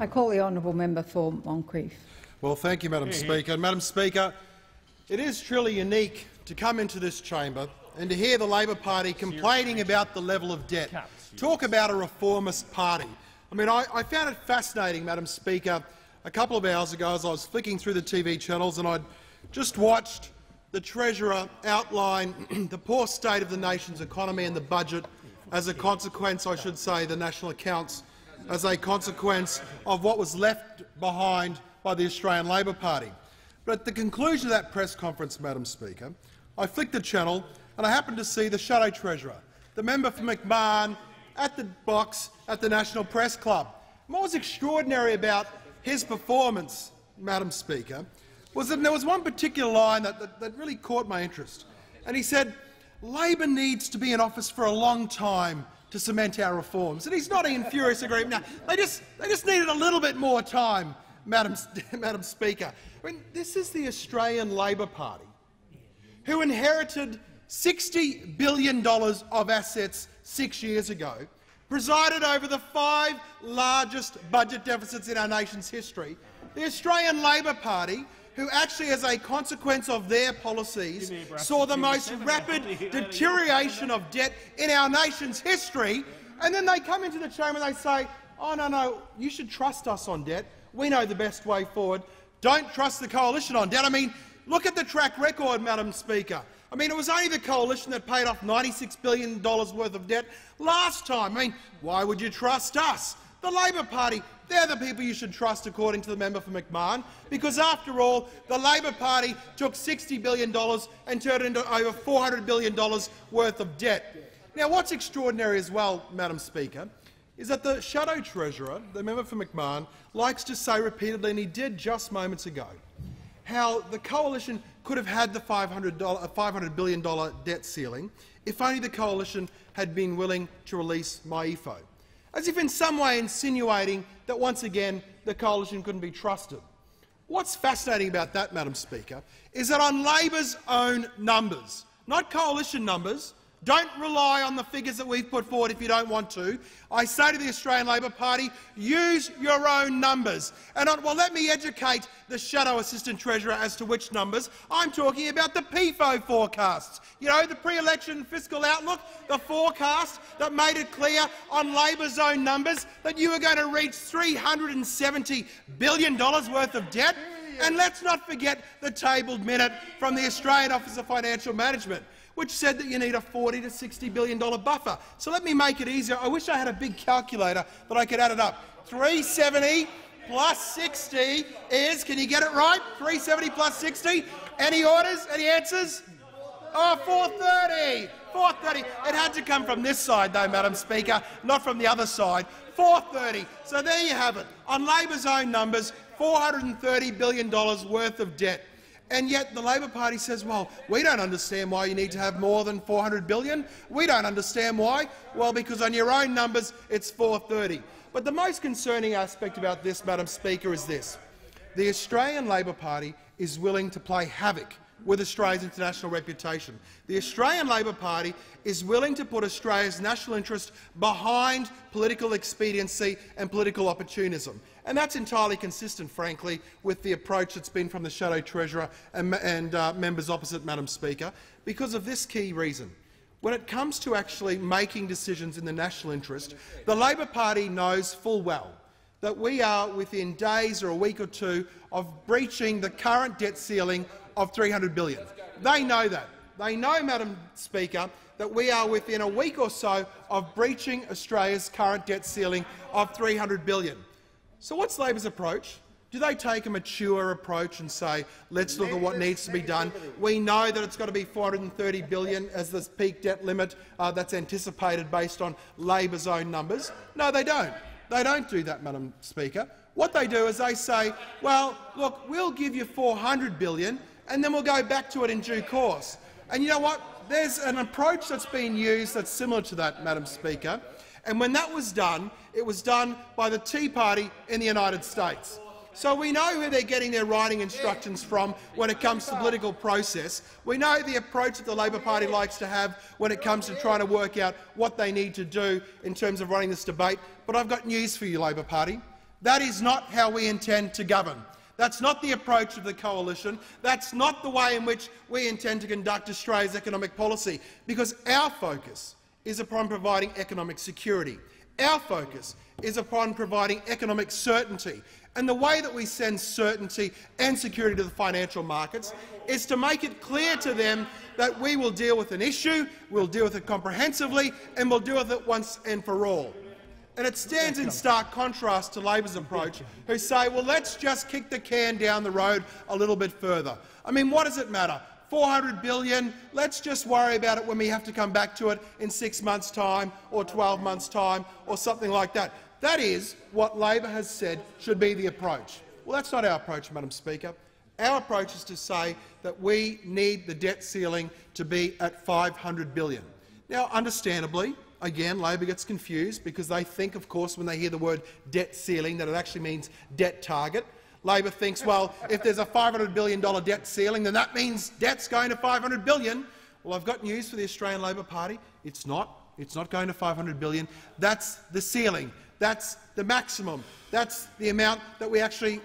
I call the honourable member for Moncreiff. Well, thank you, Madam Speaker. Madam Speaker, it is truly unique to come into this chamber and to hear the Labor Party complaining about the level of debt. Talk about a reformist party. I mean, I found it fascinating, Madam Speaker, a couple of hours ago as I was flicking through the TV channels and I'd just watched the Treasurer outline the poor state of the nation's economy and the budget as a consequence, I should say, the national accounts, as a consequence of what was left behind by the Australian Labor Party. But at the conclusion of that press conference, Madam Speaker, I flicked the channel and I happened to see the Shadow Treasurer, the member for McMahon, at the box at the National Press Club. And what was extraordinary about his performance, Madam Speaker, was that there was one particular line that really caught my interest. And he said, "Labor needs to be in office for a long time to cement our reforms." And he's nodding in furious agreement. Now, they just needed a little bit more time, Madam Speaker. I mean, this is the Australian Labor Party, who inherited $60 billion of assets 6 years ago, presided over the 5 largest budget deficits in our nation's history. The Australian Labor Party, who actually, as a consequence of their policies, saw the most rapid deterioration of debt in our nation's history, and then they come into the chamber and they say, "Oh, no, you should trust us on debt. We know the best way forward. Don't trust the coalition on debt." I mean, look at the track record, Madam Speaker. I mean, it was only the coalition that paid off $96 billion worth of debt last time. I mean, why would you trust us? The Labor Party, they're the people you should trust, according to the member for McMahon, because after all, the Labor Party took $60 billion and turned it into over $400 billion worth of debt. Now, what's extraordinary as well, Madam Speaker, is that the Shadow Treasurer, the member for McMahon, likes to say repeatedly, and he did just moments ago, how the coalition could have had the $500 billion debt ceiling if only the coalition had been willing to release MyEFO, as if in some way insinuating that once again the coalition couldn't be trusted. What's fascinating about that, Madam Speaker, is that on Labor's own numbers, not coalition numbers, don't rely on the figures that we've put forward if you don't want to. I say to the Australian Labor Party, use your own numbers. And well, let me educate the Shadow Assistant Treasurer as to which numbers. I'm talking about the PFO forecasts. You know, the pre-election fiscal outlook, the forecast that made it clear on Labor's own numbers that you were going to reach $370 billion worth of debt. And let's not forget the tabled minute from the Australian Office of Financial Management, which said that you need a $40 to $60 billion buffer. So let me make it easier. I wish I had a big calculator that I could add it up. 370 plus 60 is, can you get it right? 370 plus 60. Any orders? Any answers? Oh, 430. 430. It had to come from this side, though, Madam Speaker, not from the other side. 430. So there you have it. On Labor's own numbers, $430 billion worth of debt. And yet the Labor Party says, well, we don't understand why you need to have more than $400 billion. We don't understand why. Well, because on your own numbers, it's 430. But the most concerning aspect about this, Madam Speaker, is this. The Australian Labor Party is willing to play havoc with Australia's international reputation. The Australian Labor Party is willing to put Australia's national interest behind political expediency and political opportunism. And that's entirely consistent, frankly, with the approach that's been from the Shadow Treasurer and members opposite, Madam Speaker, because of this key reason. When it comes to actually making decisions in the national interest, the Labor Party knows full well that we are within days or a week or two of breaching the current debt ceiling of $300 billion. They know that. They know, Madam Speaker, that we are within a week or so of breaching Australia's current debt ceiling of $300 billion. So what's Labor's approach? Do they take a mature approach and say, let's look at what needs to be done? We know that it's got to be $430 billion as the peak debt limit that's anticipated based on Labor's own numbers. No, they don't. They don't do that, Madam Speaker. What they do is they say, well, look, we'll give you $400 billion and then we'll go back to it in due course. And you know what? There's an approach that's been used that's similar to that, Madam Speaker. And when that was done, it was done by the Tea Party in the United States. So we know who they're getting their writing instructions from when it comes to the political process. We know the approach that the Labor Party likes to have when it comes to trying to work out what they need to do in terms of running this debate. But I've got news for you, Labor Party. That is not how we intend to govern. That's not the approach of the coalition. That's not the way in which we intend to conduct Australia's economic policy, because our focus is upon providing economic security. Our focus is upon providing economic certainty. And the way that we send certainty and security to the financial markets is to make it clear to them that we will deal with an issue, we'll deal with it comprehensively, and we'll deal with it once and for all. And it stands in stark contrast to Labor's approach, who say, well, let's just kick the can down the road a little bit further. I mean, what does it matter? $400 billion, let's just worry about it when we have to come back to it in 6 months' time or 12 months' time or something like that. That is what Labor has said should be the approach. Well, that's not our approach, Madam Speaker. Our approach is to say that we need the debt ceiling to be at $500 billion. Now, understandably, again, Labor gets confused because they think, of course, when they hear the word debt ceiling, that it actually means debt target. Labor thinks, well, if there's a $500 billion debt ceiling, then that means debt's going to $500 billion. Well, I've got news for the Australian Labor Party. It's not. It's not going to $500 billion. That's the ceiling. That's the maximum. That's the amount that we actually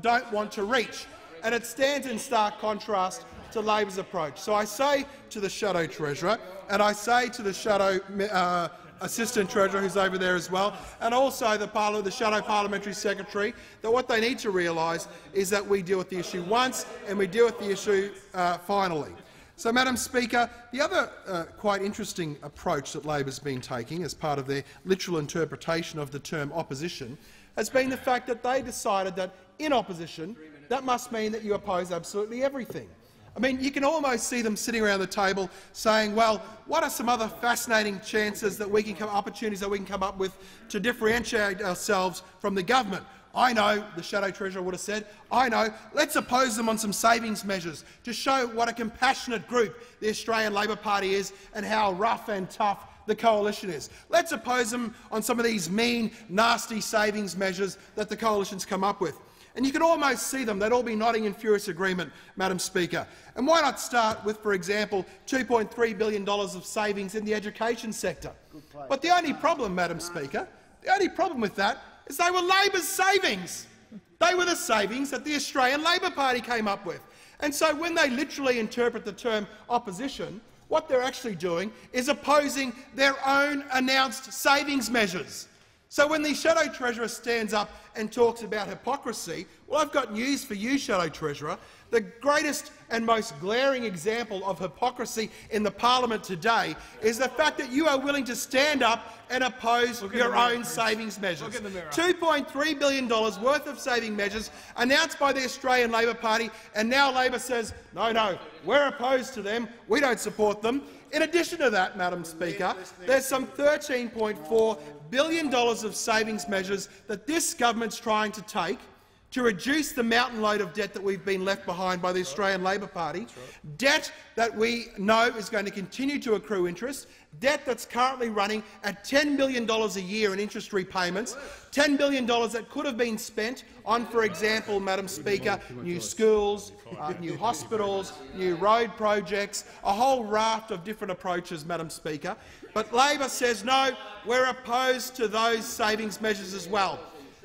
don't want to reach. And it stands in stark contrast to Labor's approach. So I say to the Shadow Treasurer, and I say to the Shadow Assistant Treasurer, who's over there as well, and also the Shadow Parliamentary Secretary, that what they need to realise is that we deal with the issue once and we deal with the issue finally. So, Madam Speaker, the other quite interesting approach that Labor's been taking as part of their literal interpretation of the term opposition has been the fact that they decided that in opposition that must mean that you oppose absolutely everything. I mean, you can almost see them sitting around the table saying, well, what are some other fascinating chances that we can opportunities that we can come up with to differentiate ourselves from the government? I know, the Shadow Treasurer would have said, I know, let's oppose them on some savings measures to show what a compassionate group the Australian Labor Party is and how rough and tough the coalition is. Let's oppose them on some of these mean, nasty savings measures that the coalition's come up with. And you can almost see them. They'd all be nodding in furious agreement, Madam Speaker. And why not start with, for example, $2.3 billion of savings in the education sector? But the only problem, Madam Speaker, the only problem with that is they were Labor's savings. They were the savings that the Australian Labor Party came up with. And so when they literally interpret the term opposition, what they're actually doing is opposing their own announced savings measures. So when the Shadow Treasurer stands up and talks about hypocrisy, well, I've got news for you, Shadow Treasurer. The greatest and most glaring example of hypocrisy in the parliament today is the fact that you are willing to stand up and oppose your own savings measures. $2.3 billion worth of saving measures announced by the Australian Labor Party, and now Labor says, no, we're opposed to them, we don't support them. In addition to that, Madam Speaker, there's some $13.4 billion of savings measures that this government's trying to take to reduce the mountain load of debt that we've been left behind by the Australian Labor Party, debt that we know is going to continue to accrue interest, debt that's currently running at $10 billion a year in interest repayments, $10 billion that could have been spent on, for example, Madam Speaker, new schools, new hospitals, new road projects, a whole raft of different approaches, Madam Speaker. But Labor says, no, we're opposed to those savings measures as well.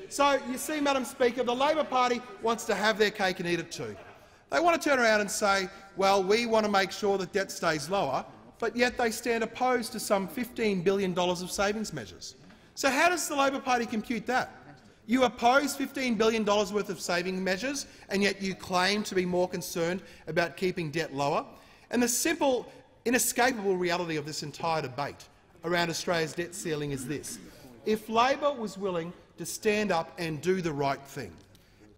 So, you see, Madam Speaker, the Labor Party wants to have their cake and eat it too. They want to turn around and say, well, we want to make sure that debt stays lower, but yet they stand opposed to some $15 billion of savings measures. So how does the Labor Party compute that? You oppose $15 billion worth of saving measures, and yet you claim to be more concerned about keeping debt lower. And the simple, inescapable reality of this entire debate around Australia's debt ceiling is this. If Labor was willing to stand up and do the right thing,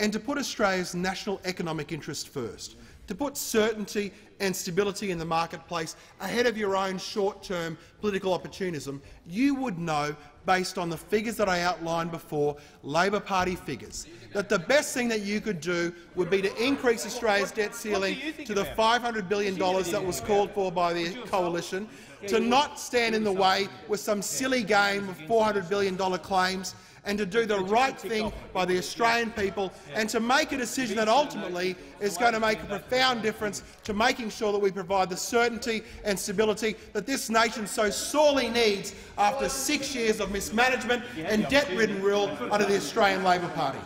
and to put Australia's national economic interest first, to put certainty and stability in the marketplace ahead of your own short-term political opportunism, you would know, based on the figures that I outlined before, Labor Party figures, that the best thing that you could do would be to increase Australia's debt ceiling to the $500 billion that was called for by the coalition, to not stand in the way with some silly game of $400 billion claims, and to do the right thing by the Australian people and to make a decision that ultimately is going to make a profound difference to making sure that we provide the certainty and stability that this nation so sorely needs after 6 years of mismanagement and debt-ridden rule under the Australian Labor Party.